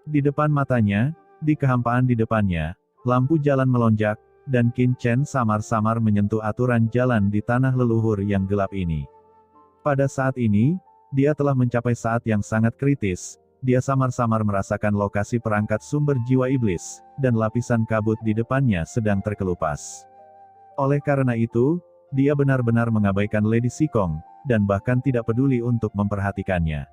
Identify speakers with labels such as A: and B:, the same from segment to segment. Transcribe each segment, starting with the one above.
A: Di depan matanya, di kehampaan di depannya, lampu jalan melonjak, dan Qin Chen samar-samar menyentuh aturan jalan di tanah leluhur yang gelap ini. Pada saat ini, dia telah mencapai saat yang sangat kritis. Dia samar-samar merasakan lokasi perangkat sumber jiwa iblis, dan lapisan kabut di depannya sedang terkelupas. Oleh karena itu, dia benar-benar mengabaikan Lady Sikong, dan bahkan tidak peduli untuk memperhatikannya.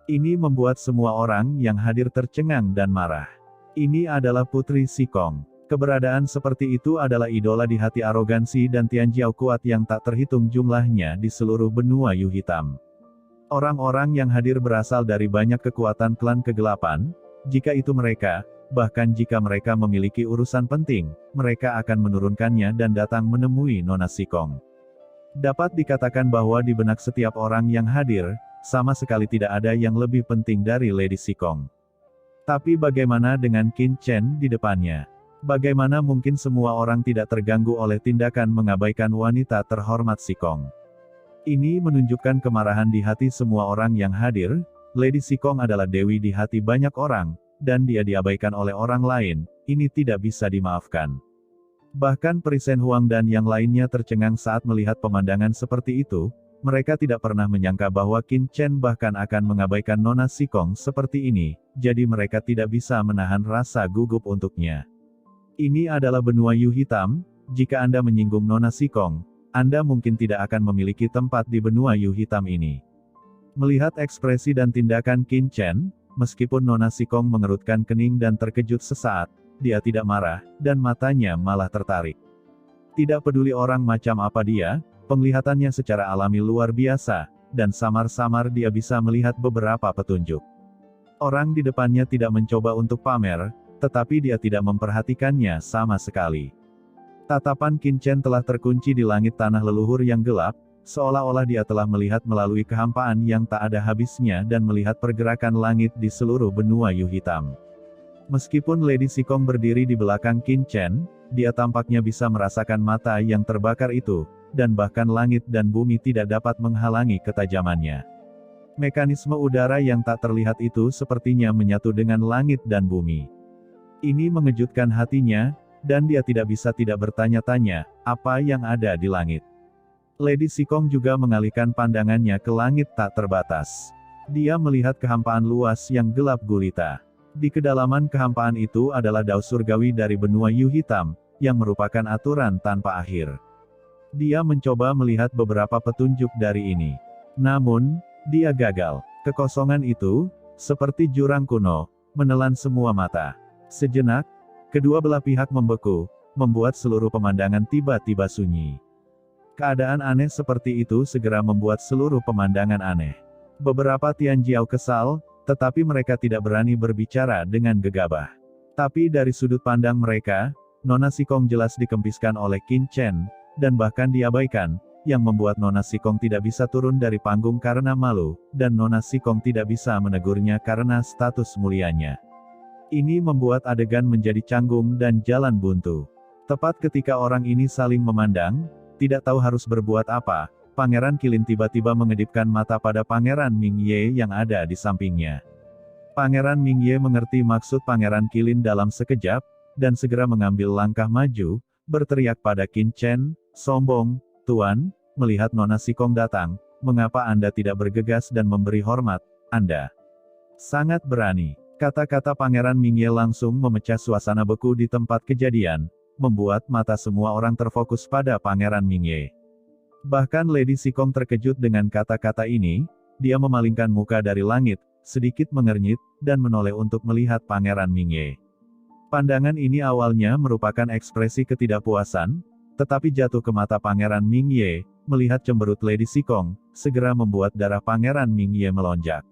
A: Ini membuat semua orang yang hadir tercengang dan marah. Ini adalah Putri Sikong. Keberadaan seperti itu adalah idola di hati arogansi dan Tianjiao kuat yang tak terhitung jumlahnya di seluruh benua Yu Hitam. Orang-orang yang hadir berasal dari banyak kekuatan klan kegelapan. Jika itu mereka, bahkan jika mereka memiliki urusan penting, mereka akan menurunkannya dan datang menemui Nona Sikong. Dapat dikatakan bahwa di benak setiap orang yang hadir, sama sekali tidak ada yang lebih penting dari Lady Sikong. Tapi bagaimana dengan Qin Chen di depannya? Bagaimana mungkin semua orang tidak terganggu oleh tindakan mengabaikan wanita terhormat Sikong? Ini menunjukkan kemarahan di hati semua orang yang hadir. Lady Sikong adalah dewi di hati banyak orang, dan dia diabaikan oleh orang lain. Ini tidak bisa dimaafkan. Bahkan Peri Shen Huang dan yang lainnya tercengang saat melihat pemandangan seperti itu. Mereka tidak pernah menyangka bahwa Qin Chen bahkan akan mengabaikan Nona Sikong seperti ini, jadi mereka tidak bisa menahan rasa gugup untuknya. Ini adalah benua Yu Hitam. Jika Anda menyinggung Nona Sikong, Anda mungkin tidak akan memiliki tempat di benua Yu Hitam ini. Melihat ekspresi dan tindakan Qin Chen, meskipun Nona Sikong mengerutkan kening dan terkejut sesaat, dia tidak marah, dan matanya malah tertarik. Tidak peduli orang macam apa dia, penglihatannya secara alami luar biasa, dan samar-samar dia bisa melihat beberapa petunjuk. Orang di depannya tidak mencoba untuk pamer, tetapi dia tidak memperhatikannya sama sekali. Tatapan Qin Chen telah terkunci di langit tanah leluhur yang gelap, seolah-olah dia telah melihat melalui kehampaan yang tak ada habisnya dan melihat pergerakan langit di seluruh benua Yu Hitam. Meskipun Lady Sikong berdiri di belakang Qin Chen, dia tampaknya bisa merasakan mata yang terbakar itu, dan bahkan langit dan bumi tidak dapat menghalangi ketajamannya. Mekanisme udara yang tak terlihat itu sepertinya menyatu dengan langit dan bumi. Ini mengejutkan hatinya, dan dia tidak bisa tidak bertanya-tanya, apa yang ada di langit. Lady Sikong juga mengalihkan pandangannya ke langit tak terbatas. Dia melihat kehampaan luas yang gelap gulita. Di kedalaman kehampaan itu adalah dao surgawi dari benua Yu Hitam, yang merupakan aturan tanpa akhir. Dia mencoba melihat beberapa petunjuk dari ini. Namun, dia gagal. Kekosongan itu, seperti jurang kuno, menelan semua mata. Sejenak, kedua belah pihak membeku, membuat seluruh pemandangan tiba-tiba sunyi. Keadaan aneh seperti itu segera membuat seluruh pemandangan aneh. Beberapa Tianjiao kesal, tetapi mereka tidak berani berbicara dengan gegabah. Tapi dari sudut pandang mereka, Nona Sikong jelas dikempiskan oleh Qin Chen, dan bahkan diabaikan, yang membuat Nona Sikong tidak bisa turun dari panggung karena malu, dan Nona Sikong tidak bisa menegurnya karena status mulianya. Ini membuat adegan menjadi canggung dan jalan buntu. Tepat ketika orang ini saling memandang, tidak tahu harus berbuat apa, Pangeran Qilin tiba-tiba mengedipkan mata pada Pangeran Mingye yang ada di sampingnya. Pangeran Mingye mengerti maksud Pangeran Qilin dalam sekejap, dan segera mengambil langkah maju, berteriak pada Qin Chen, sombong, Tuan, melihat Nona Sikong datang, mengapa Anda tidak bergegas dan memberi hormat? Anda sangat berani. Kata-kata Pangeran Mingye langsung memecah suasana beku di tempat kejadian, membuat mata semua orang terfokus pada Pangeran Mingye. Bahkan Lady Sikong terkejut dengan kata-kata ini, dia memalingkan muka dari langit, sedikit mengernyit, dan menoleh untuk melihat Pangeran Mingye. Pandangan ini awalnya merupakan ekspresi ketidakpuasan, tetapi jatuh ke mata Pangeran Mingye, melihat cemberut Lady Sikong, segera membuat darah Pangeran Mingye melonjak.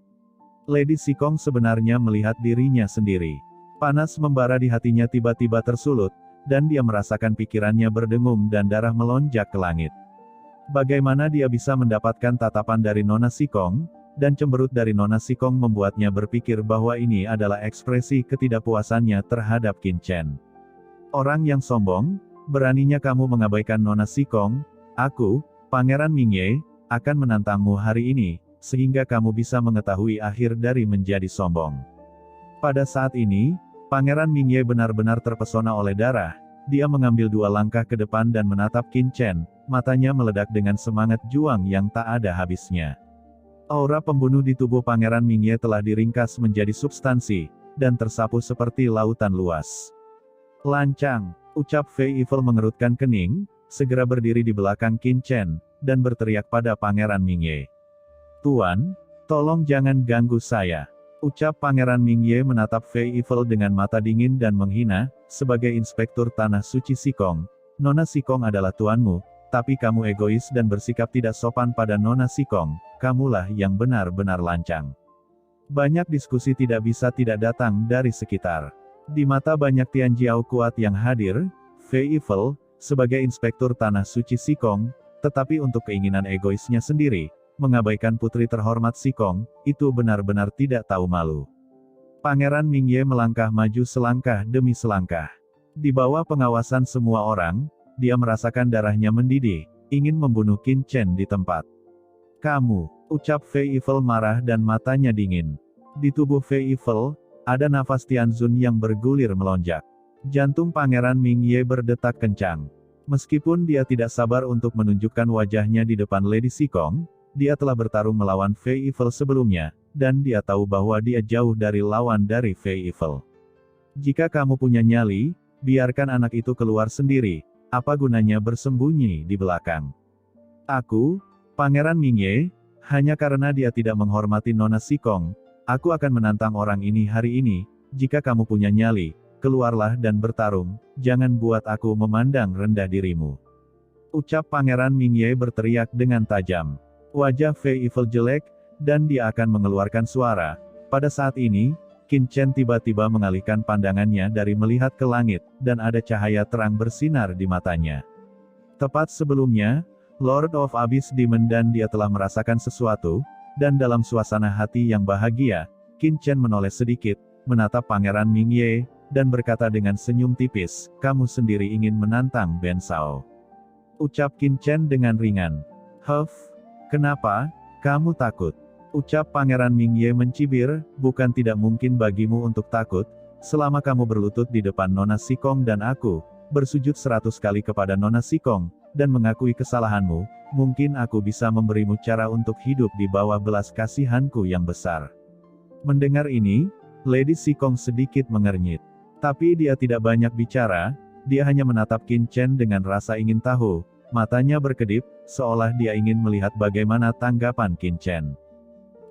A: Lady Sikong sebenarnya melihat dirinya sendiri. Panas membara di hatinya tiba-tiba tersulut, dan dia merasakan pikirannya berdengung dan darah melonjak ke langit. Bagaimana dia bisa mendapatkan tatapan dari Nona Sikong, dan cemberut dari Nona Sikong membuatnya berpikir bahwa ini adalah ekspresi ketidakpuasannya terhadap Qin Chen. Orang yang sombong, beraninya kamu mengabaikan Nona Sikong, aku, Pangeran Mingye, akan menantangmu hari ini, sehingga kamu bisa mengetahui akhir dari menjadi sombong. Pada saat ini, Pangeran Mingye benar-benar terpesona oleh darah. Dia mengambil 2 langkah ke depan dan menatap Qin Chen, matanya meledak dengan semangat juang yang tak ada habisnya. Aura pembunuh di tubuh Pangeran Mingye telah diringkas menjadi substansi, dan tersapu seperti lautan luas. Lancang, ucap Fei Evil mengerutkan kening, segera berdiri di belakang Qin Chen, dan berteriak pada Pangeran Mingye. "Tuan, tolong jangan ganggu saya." Ucap Pangeran Mingye menatap Fei Evil dengan mata dingin dan menghina. "Sebagai inspektur tanah suci Sikong, Nona Sikong adalah tuanmu, tapi kamu egois dan bersikap tidak sopan pada Nona Sikong, kamulah yang benar-benar lancang." Banyak diskusi tidak bisa tidak datang dari sekitar. Di mata banyak Tianjiao kuat yang hadir, Fei Evil, sebagai inspektur tanah suci Sikong, tetapi untuk keinginan egoisnya sendiri, mengabaikan putri terhormat Sikong, itu benar-benar tidak tahu malu. Pangeran Mingye melangkah maju selangkah demi selangkah. Di bawah pengawasan semua orang, dia merasakan darahnya mendidih, ingin membunuh Qin Chen di tempat. "Kamu," ucap Fei Evil marah dan matanya dingin. Di tubuh Fei Evil, ada nafas Tianzun yang bergulir melonjak. Jantung Pangeran Mingye berdetak kencang. Meskipun dia tidak sabar untuk menunjukkan wajahnya di depan Lady Sikong, dia telah bertarung melawan Fei Evil sebelumnya, dan dia tahu bahwa dia jauh dari lawan dari Fei Evil. "Jika kamu punya nyali, biarkan anak itu keluar sendiri, apa gunanya bersembunyi di belakang?" "Aku, Pangeran Mingye, hanya karena dia tidak menghormati Nona Sikong, aku akan menantang orang ini hari ini. Jika kamu punya nyali, keluarlah dan bertarung, jangan buat aku memandang rendah dirimu." Ucap Pangeran Mingye berteriak dengan tajam. Wajah Fei Evil jelek, dan dia akan mengeluarkan suara. Pada saat ini, Qin Chen tiba-tiba mengalihkan pandangannya dari melihat ke langit, dan ada cahaya terang bersinar di matanya. Tepat sebelumnya, Lord of Abyss Demon dan dia telah merasakan sesuatu, dan dalam suasana hati yang bahagia, Qin Chen menoleh sedikit, menatap Pangeran Mingye, dan berkata dengan senyum tipis, "Kamu sendiri ingin menantang Ben Shao." Ucap Qin Chen dengan ringan. "Huff, kenapa? Kamu takut?" Ucap Pangeran Mingye mencibir, "Bukan tidak mungkin bagimu untuk takut, selama kamu berlutut di depan Nona Sikong dan aku, bersujud 100 kali kepada Nona Sikong, dan mengakui kesalahanmu, mungkin aku bisa memberimu cara untuk hidup di bawah belas kasihanku yang besar." Mendengar ini, Lady Sikong sedikit mengernyit. Tapi dia tidak banyak bicara, dia hanya menatap Qin Chen dengan rasa ingin tahu, matanya berkedip, seolah dia ingin melihat bagaimana tanggapan Qin Chen.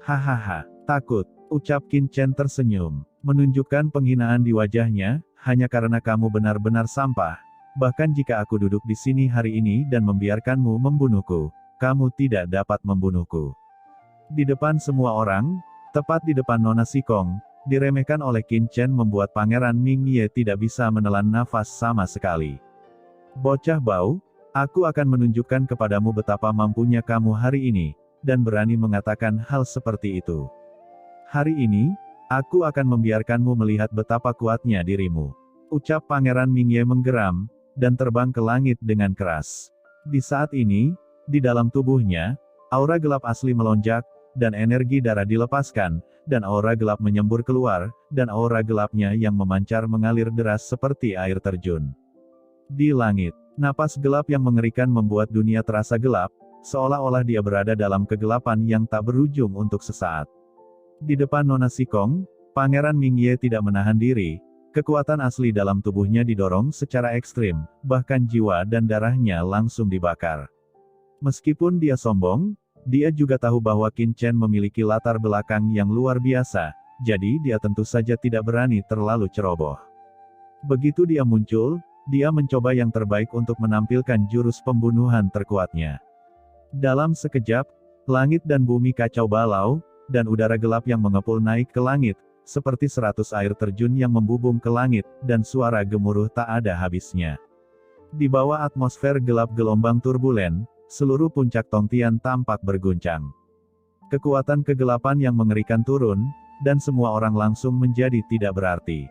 A: "Hahaha, takut," ucap Qin Chen tersenyum, menunjukkan penghinaan di wajahnya, "hanya karena kamu benar-benar sampah. Bahkan jika aku duduk di sini hari ini dan membiarkanmu membunuhku, kamu tidak dapat membunuhku." Di depan semua orang, tepat di depan Nona Sikong, diremehkan oleh Qin Chen membuat Pangeran Mingye tidak bisa menelan nafas sama sekali. "Bocah bau, aku akan menunjukkan kepadamu betapa mampunya kamu hari ini, dan berani mengatakan hal seperti itu. Hari ini, aku akan membiarkanmu melihat betapa kuatnya dirimu." Ucap Pangeran Mingye menggeram, dan terbang ke langit dengan keras. Di saat ini, di dalam tubuhnya, aura gelap asli melonjak, dan energi darah dilepaskan, dan aura gelap menyembur keluar, dan aura gelapnya yang memancar mengalir deras seperti air terjun. Di langit, napas gelap yang mengerikan membuat dunia terasa gelap, seolah-olah dia berada dalam kegelapan yang tak berujung untuk sesaat. Di depan Nona Sikong, Pangeran Mingye tidak menahan diri. Kekuatan asli dalam tubuhnya didorong secara ekstrim, bahkan jiwa dan darahnya langsung dibakar. Meskipun dia sombong, dia juga tahu bahwa Qin Chen memiliki latar belakang yang luar biasa, jadi dia tentu saja tidak berani terlalu ceroboh. Begitu dia muncul, dia mencoba yang terbaik untuk menampilkan jurus pembunuhan terkuatnya. Dalam sekejap, langit dan bumi kacau balau, dan udara gelap yang mengepul naik ke langit, seperti 100 air terjun yang membubung ke langit, dan suara gemuruh tak ada habisnya. Di bawah atmosfer gelap gelombang turbulen, seluruh puncak Tongtian tampak berguncang. Kekuatan kegelapan yang mengerikan turun, dan semua orang langsung menjadi tidak berarti.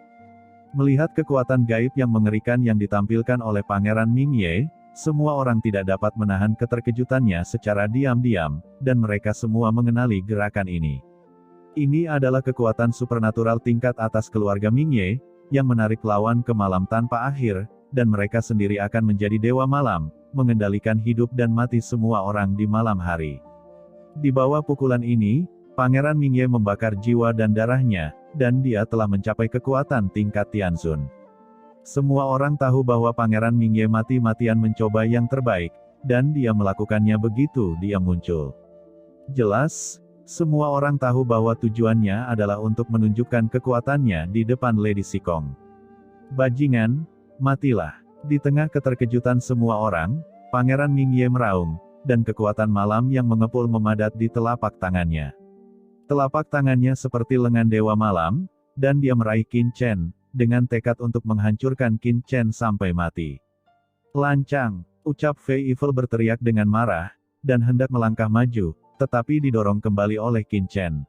A: Melihat kekuatan gaib yang mengerikan yang ditampilkan oleh Pangeran Mingye, semua orang tidak dapat menahan keterkejutannya secara diam-diam, dan mereka semua mengenali gerakan ini. Ini adalah kekuatan supernatural tingkat atas keluarga Mingye, yang menarik lawan ke malam tanpa akhir, dan mereka sendiri akan menjadi dewa malam, mengendalikan hidup dan mati semua orang di malam hari. Di bawah pukulan ini, Pangeran Mingye membakar jiwa dan darahnya, dan dia telah mencapai kekuatan tingkat Tianzun. Semua orang tahu bahwa Pangeran Mingye mati-matian mencoba yang terbaik, dan dia melakukannya begitu dia muncul. Jelas, semua orang tahu bahwa tujuannya adalah untuk menunjukkan kekuatannya di depan Lady Sikong. Bajingan, matilah. Di tengah keterkejutan semua orang, Pangeran Mingye meraung, dan kekuatan malam yang mengepul memadat di telapak tangannya. Telapak tangannya seperti lengan dewa malam, dan dia meraih Qin Chen, dengan tekad untuk menghancurkan Qin Chen sampai mati. Lancang, ucap Fei Evil berteriak dengan marah, dan hendak melangkah maju, tetapi didorong kembali oleh Qin Chen.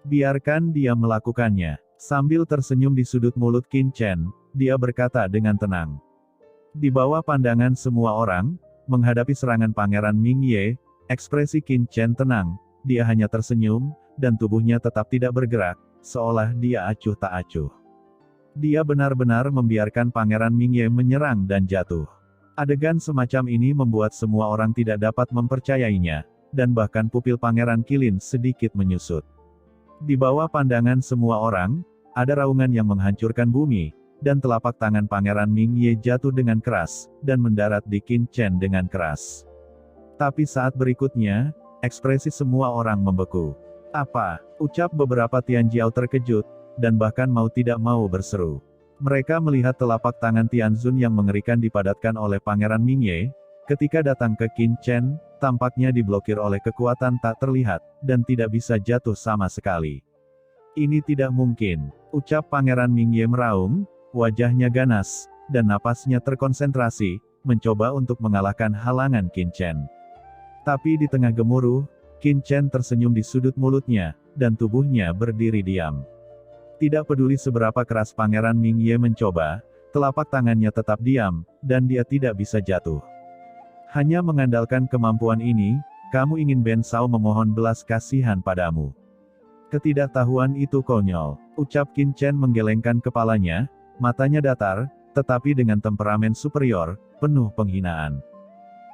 A: Biarkan dia melakukannya. Sambil tersenyum di sudut mulut Qin Chen, dia berkata dengan tenang. Di bawah pandangan semua orang, menghadapi serangan Pangeran Mingye, ekspresi Qin Chen tenang, dia hanya tersenyum, dan tubuhnya tetap tidak bergerak, seolah dia acuh tak acuh. Dia benar-benar membiarkan Pangeran Mingye menyerang dan jatuh. Adegan semacam ini membuat semua orang tidak dapat mempercayainya, dan bahkan pupil Pangeran Qilin sedikit menyusut. Di bawah pandangan semua orang, ada raungan yang menghancurkan bumi, dan telapak tangan Pangeran Mingye jatuh dengan keras, dan mendarat di Qin Chen dengan keras. Tapi saat berikutnya, ekspresi semua orang membeku. Apa? Ucap beberapa Tianjiao terkejut, dan bahkan mau tidak mau berseru. Mereka melihat telapak tangan Tianzun yang mengerikan dipadatkan oleh Pangeran Mingye, ketika datang ke Qin Chen, tampaknya diblokir oleh kekuatan tak terlihat, dan tidak bisa jatuh sama sekali. Ini tidak mungkin, ucap Pangeran Mingye meraung, wajahnya ganas, dan napasnya terkonsentrasi, mencoba untuk mengalahkan halangan Qin Chen. Tapi di tengah gemuruh, Qin Chen tersenyum di sudut mulutnya, dan tubuhnya berdiri diam. Tidak peduli seberapa keras Pangeran Mingye mencoba, telapak tangannya tetap diam, dan dia tidak bisa jatuh. Hanya mengandalkan kemampuan ini, kamu ingin Ben Sao memohon belas kasihan padamu. Ketidaktahuan itu konyol, ucap Qin Chen menggelengkan kepalanya, matanya datar, tetapi dengan temperamen superior, penuh penghinaan.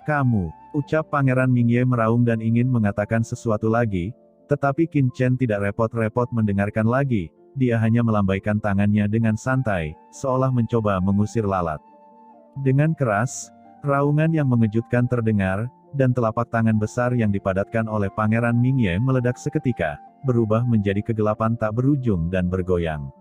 A: Kamu, ucap Pangeran Mingye meraung dan ingin mengatakan sesuatu lagi, tetapi Qin Chen tidak repot-repot mendengarkan lagi, dia hanya melambaikan tangannya dengan santai, seolah mencoba mengusir lalat. Dengan keras, raungan yang mengejutkan terdengar, dan telapak tangan besar yang dipadatkan oleh Pangeran Mingye meledak seketika, berubah menjadi kegelapan tak berujung dan bergoyang.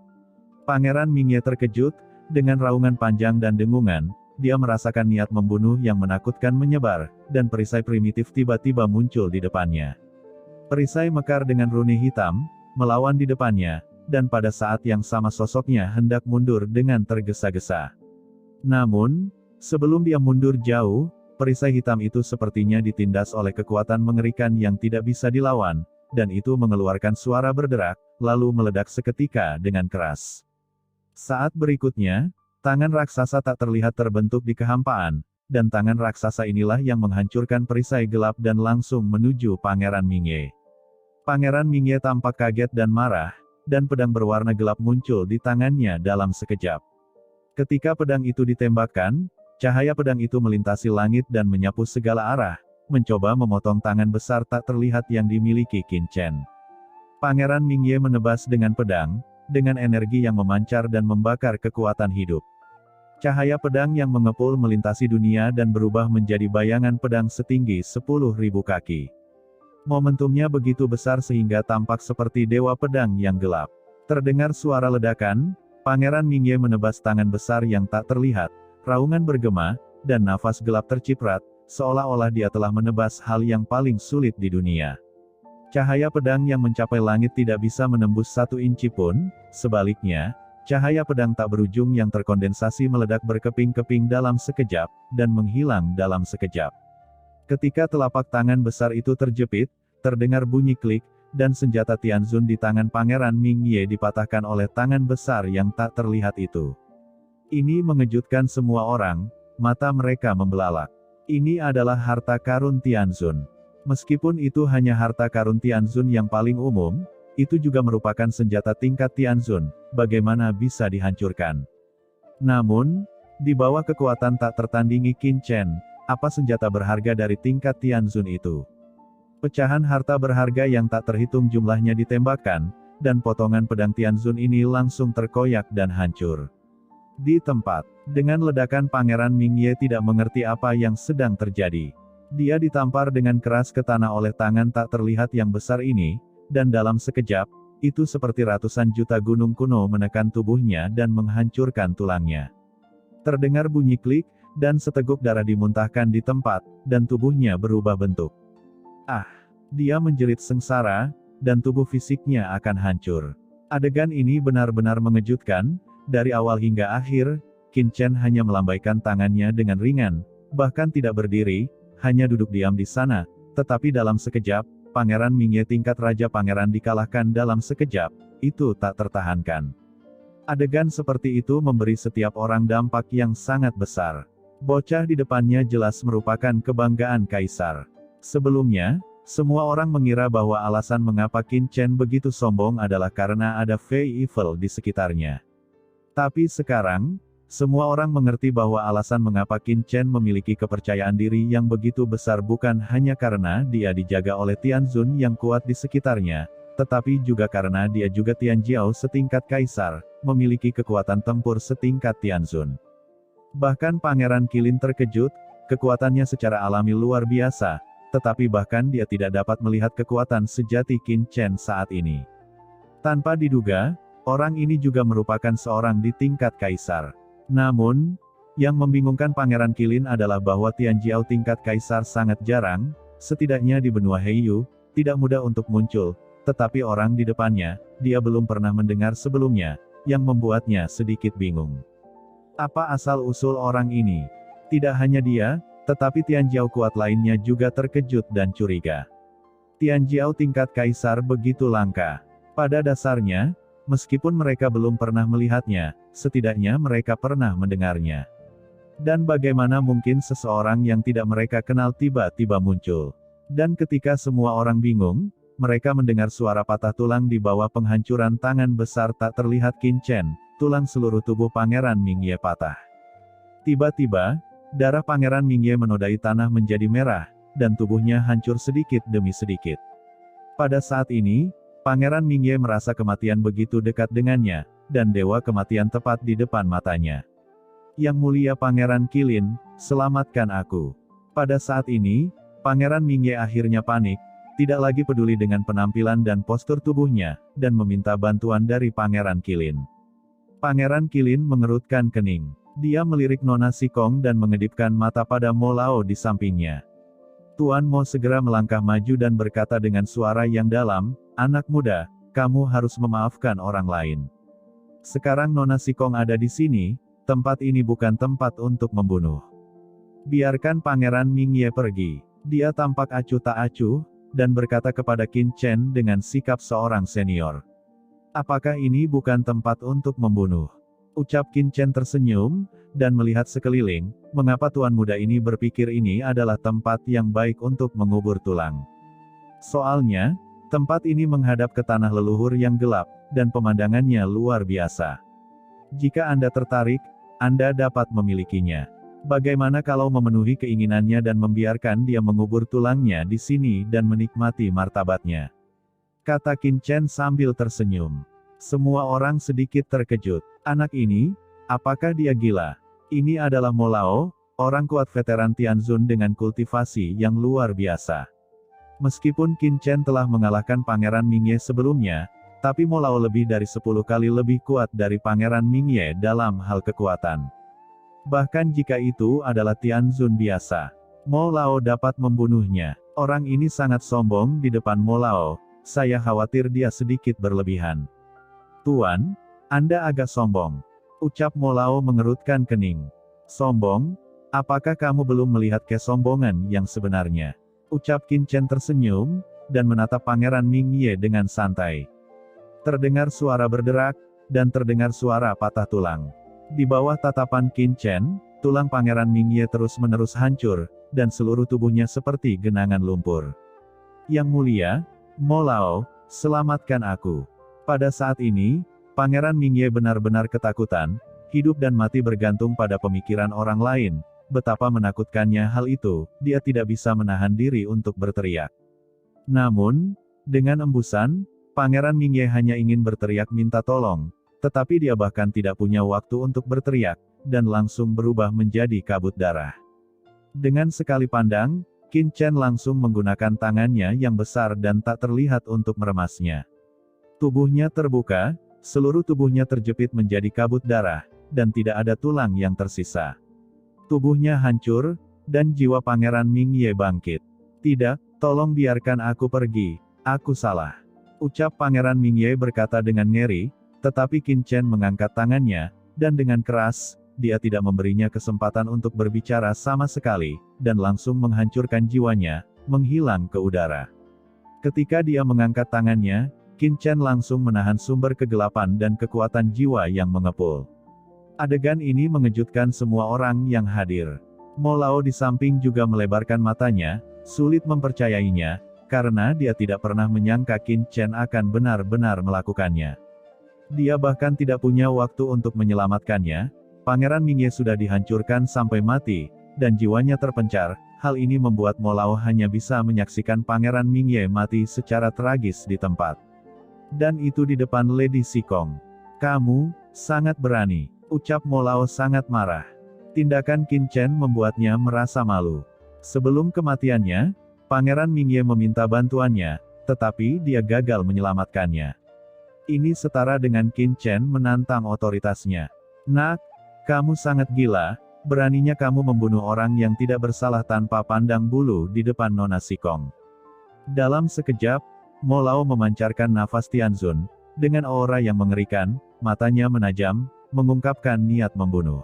A: Pangeran Mingye terkejut, dengan raungan panjang dan dengungan, dia merasakan niat membunuh yang menakutkan menyebar, dan perisai primitif tiba-tiba muncul di depannya. Perisai mekar dengan rune hitam, melawan di depannya, dan pada saat yang sama sosoknya hendak mundur dengan tergesa-gesa. Namun, sebelum dia mundur jauh, perisai hitam itu sepertinya ditindas oleh kekuatan mengerikan yang tidak bisa dilawan, dan itu mengeluarkan suara berderak, lalu meledak seketika dengan keras. Saat berikutnya, tangan raksasa tak terlihat terbentuk di kehampaan, dan tangan raksasa inilah yang menghancurkan perisai gelap dan langsung menuju Pangeran Mingye. Pangeran Mingye tampak kaget dan marah, dan pedang berwarna gelap muncul di tangannya dalam sekejap. Ketika pedang itu ditembakkan, cahaya pedang itu melintasi langit dan menyapu segala arah, mencoba memotong tangan besar tak terlihat yang dimiliki Qin Chen. Pangeran Mingye menebas dengan pedang, dengan energi yang memancar dan membakar kekuatan hidup. Cahaya pedang yang mengepul melintasi dunia dan berubah menjadi bayangan pedang setinggi 10.000 kaki. Momentumnya begitu besar sehingga tampak seperti dewa pedang yang gelap. Terdengar suara ledakan, Pangeran Mingye menebas tangan besar yang tak terlihat, raungan bergema, dan nafas gelap terciprat, seolah-olah dia telah menebas hal yang paling sulit di dunia. Cahaya pedang yang mencapai langit tidak bisa menembus 1 inci pun, sebaliknya, cahaya pedang tak berujung yang terkondensasi meledak berkeping-keping dalam sekejap, dan menghilang dalam sekejap. Ketika telapak tangan besar itu terjepit, terdengar bunyi klik, dan senjata Tianzun di tangan Pangeran Mingye dipatahkan oleh tangan besar yang tak terlihat itu. Ini mengejutkan semua orang, mata mereka membelalak. Ini adalah harta karun Tianzun. Meskipun itu hanya harta karun Tianzun yang paling umum, itu juga merupakan senjata tingkat Tianzun, bagaimana bisa dihancurkan. Namun, di bawah kekuatan tak tertandingi Qin Chen, apa senjata berharga dari tingkat Tianzun itu? Pecahan harta berharga yang tak terhitung jumlahnya ditembakkan, dan potongan pedang Tianzun ini langsung terkoyak dan hancur. Di tempat, dengan ledakan Pangeran Mingye tidak mengerti apa yang sedang terjadi. Dia ditampar dengan keras ke tanah oleh tangan tak terlihat yang besar ini, dan dalam sekejap, itu seperti ratusan juta gunung kuno menekan tubuhnya dan menghancurkan tulangnya. Terdengar bunyi klik, dan seteguk darah dimuntahkan di tempat, dan tubuhnya berubah bentuk. Dia menjerit sengsara, dan tubuh fisiknya akan hancur. Adegan ini benar-benar mengejutkan, dari awal hingga akhir, Qin Chen hanya melambaikan tangannya dengan ringan, bahkan tidak berdiri, hanya duduk diam di sana, tetapi dalam sekejap, Pangeran Mingye tingkat Raja Pangeran dikalahkan dalam sekejap, itu tak tertahankan. Adegan seperti itu memberi setiap orang dampak yang sangat besar. Bocah di depannya jelas merupakan kebanggaan kaisar. Sebelumnya, semua orang mengira bahwa alasan mengapa Qin Chen begitu sombong adalah karena ada Fei Evil di sekitarnya. Tapi sekarang, semua orang mengerti bahwa alasan mengapa Qin Chen memiliki kepercayaan diri yang begitu besar bukan hanya karena dia dijaga oleh Tianzun yang kuat di sekitarnya, tetapi juga karena dia juga Tianjiao setingkat kaisar, memiliki kekuatan tempur setingkat Tianzun. Bahkan Pangeran Qilin terkejut, kekuatannya secara alami luar biasa, tetapi bahkan dia tidak dapat melihat kekuatan sejati Qin Chen saat ini. Tanpa diduga, orang ini juga merupakan seorang di tingkat kaisar. Namun, yang membingungkan Pangeran Qilin adalah bahwa Tianjiao tingkat kaisar sangat jarang, setidaknya di benua Heiyu, tidak mudah untuk muncul, tetapi orang di depannya, dia belum pernah mendengar sebelumnya, yang membuatnya sedikit bingung. Apa asal-usul orang ini? Tidak hanya dia, tetapi Tianjiao kuat lainnya juga terkejut dan curiga. Tianjiao tingkat kaisar begitu langka. Pada dasarnya, meskipun mereka belum pernah melihatnya, setidaknya mereka pernah mendengarnya. Dan bagaimana mungkin seseorang yang tidak mereka kenal tiba-tiba muncul? Dan ketika semua orang bingung, mereka mendengar suara patah tulang di bawah penghancuran tangan besar tak terlihat Qin Chen, tulang seluruh tubuh Pangeran Mingye patah. Tiba-tiba, darah Pangeran Mingye menodai tanah menjadi merah, dan tubuhnya hancur sedikit demi sedikit. Pada saat ini, Pangeran Mingye merasa kematian begitu dekat dengannya, dan dewa kematian tepat di depan matanya. Yang mulia Pangeran Qilin, selamatkan aku. Pada saat ini, Pangeran Mingye akhirnya panik, tidak lagi peduli dengan penampilan dan postur tubuhnya, dan meminta bantuan dari Pangeran Qilin. Pangeran Qilin mengerutkan kening. Dia melirik Nona Sikong dan mengedipkan mata pada Mo Lao di sampingnya. Tuan Mo segera melangkah maju dan berkata dengan suara yang dalam, "Anak muda, kamu harus memaafkan orang lain. Sekarang Nona Sikong ada di sini, tempat ini bukan tempat untuk membunuh. Biarkan Pangeran Mingye pergi." Dia tampak acuh tak acuh, dan berkata kepada Qin Chen dengan sikap seorang senior. "Apakah ini bukan tempat untuk membunuh?" Ucap Qin Chen tersenyum, dan melihat sekeliling, mengapa tuan muda ini berpikir ini adalah tempat yang baik untuk mengubur tulang. Soalnya, tempat ini menghadap ke tanah leluhur yang gelap, dan pemandangannya luar biasa. Jika Anda tertarik, Anda dapat memilikinya. Bagaimana kalau memenuhi keinginannya dan membiarkan dia mengubur tulangnya di sini dan menikmati martabatnya? Kata Qin Chen sambil tersenyum. Semua orang sedikit terkejut. Anak ini, apakah dia gila? Ini adalah Mo Lao, orang kuat veteran Tianzun dengan kultivasi yang luar biasa. Meskipun Qin Chen telah mengalahkan Pangeran Mingye sebelumnya, tapi Mo Lao lebih dari 10 kali lebih kuat dari Pangeran Mingye dalam hal kekuatan. Bahkan jika itu adalah Tianzun biasa, Mo Lao dapat membunuhnya. Orang ini sangat sombong di depan Mo Lao, saya khawatir dia sedikit berlebihan. Tuan, Anda agak sombong. Ucap Mo Lao mengerutkan kening. Sombong? Apakah kamu belum melihat kesombongan yang sebenarnya? Ucap Qin Chen tersenyum, dan menatap Pangeran Mingye dengan santai. Terdengar suara berderak, dan terdengar suara patah tulang. Di bawah tatapan Qin Chen, tulang Pangeran Mingye terus-menerus hancur, dan seluruh tubuhnya seperti genangan lumpur. Yang mulia, Mo Lao, Selamatkan aku. Pada saat ini, Pangeran Mingye benar-benar ketakutan, hidup dan mati bergantung pada pemikiran orang lain. Betapa menakutkannya hal itu, dia tidak bisa menahan diri untuk berteriak. Namun, dengan embusan, Pangeran Mingye hanya ingin berteriak minta tolong, tetapi dia bahkan tidak punya waktu untuk berteriak, dan langsung berubah menjadi kabut darah. Dengan sekali pandang, Qin Chen langsung menggunakan tangannya yang besar dan tak terlihat untuk meremasnya. Tubuhnya terbuka, seluruh tubuhnya terjepit menjadi kabut darah, dan tidak ada tulang yang tersisa. Tubuhnya hancur, dan jiwa Pangeran Mingye bangkit. Tidak, tolong biarkan aku pergi, aku salah. Ucap Pangeran Mingye berkata dengan ngeri, tetapi Qin Chen mengangkat tangannya, dan dengan keras, dia tidak memberinya kesempatan untuk berbicara sama sekali, dan langsung menghancurkan jiwanya, menghilang ke udara. Ketika dia mengangkat tangannya, Qin Chen langsung menahan sumber kegelapan dan kekuatan jiwa yang mengepul. Adegan ini mengejutkan semua orang yang hadir. Mo Lao di samping juga melebarkan matanya, sulit mempercayainya, karena dia tidak pernah menyangka Qin Chen akan benar-benar melakukannya. Dia bahkan tidak punya waktu untuk menyelamatkannya. Pangeran Mingye sudah dihancurkan sampai mati, dan jiwanya terpencar. Hal ini membuat Mo Lao hanya bisa menyaksikan Pangeran Mingye mati secara tragis di tempat. Dan itu di depan Lady Sikong. Kamu sangat berani, ucap Mo Lao sangat marah. Tindakan Qin Chen membuatnya merasa malu. Sebelum kematiannya, Pangeran Mingye meminta bantuannya, tetapi dia gagal menyelamatkannya. Ini setara dengan Qin Chen menantang otoritasnya. Nak, kamu sangat gila, beraninya kamu membunuh orang yang tidak bersalah tanpa pandang bulu di depan Nona Sikong. Dalam sekejap, Mo Lao memancarkan nafas Tianzun, dengan aura yang mengerikan, matanya menajam, mengungkapkan niat membunuh.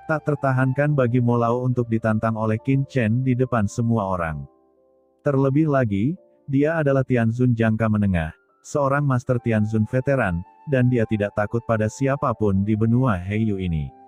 A: Tak tertahankan bagi Mo Lao untuk ditantang oleh Qin Chen di depan semua orang. Terlebih lagi, dia adalah Tianzun jangka menengah, seorang Master Tianzun veteran, dan dia tidak takut pada siapapun di benua Heiyu ini.